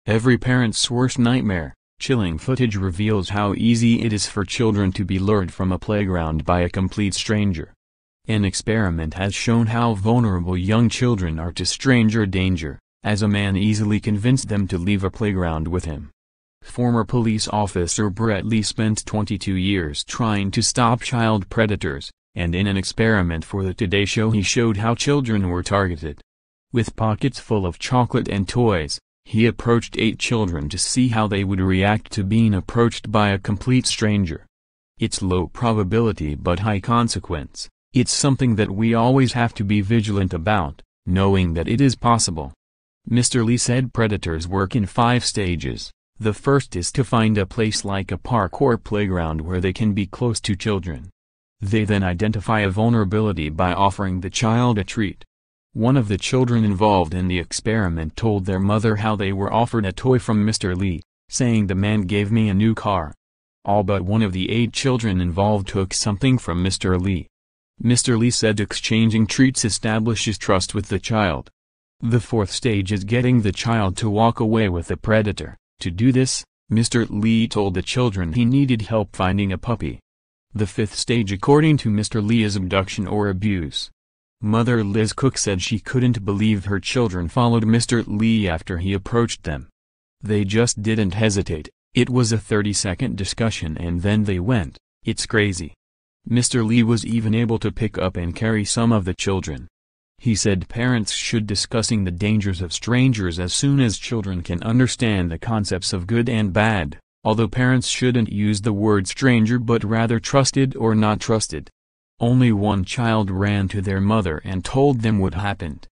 Every parent's worst nightmare. Chilling footage reveals how easy it is for children to be lured from a playground by a complete stranger. An experiment has shown how vulnerable young children are to stranger danger, as a man easily convinced them to leave a playground with him. Former police officer Brett Lee spent 22 years trying to stop child predators, and in an experiment for the Today Show he showed how children were targeted. With pockets full of chocolate and toys, he approached 8 children to see how they would react to being approached by a complete stranger. It's low probability but high consequence. It's something that we always have to be vigilant about, knowing that it is possible. Mr. Lee said predators work in 5 stages. The first is to find a place like a park or playground where they can be close to children. They then identify a vulnerability by offering the child a treat. One of the children involved in the experiment told their mother how they were offered a toy from Mr. Lee, saying the man gave me a new car. All but one of the 8 children involved took something from Mr. Lee. Mr. Lee said exchanging treats establishes trust with the child. The 4th stage is getting the child to walk away with the predator. To do this, Mr. Lee told the children he needed help finding a puppy. The 5th stage according to Mr. Lee is abduction or abuse. Mother Liz Cook said she couldn't believe her children followed Mr. Lee after he approached them. They just didn't hesitate. It was a 30-second discussion and then they went. It's crazy. Mr. Lee was even able to pick up and carry some of the children. He said parents should discussing the dangers of strangers as soon as children can understand the concepts of good and bad, although parents shouldn't use the word stranger but rather trusted or not trusted. Only one child ran to their mother and told them what happened.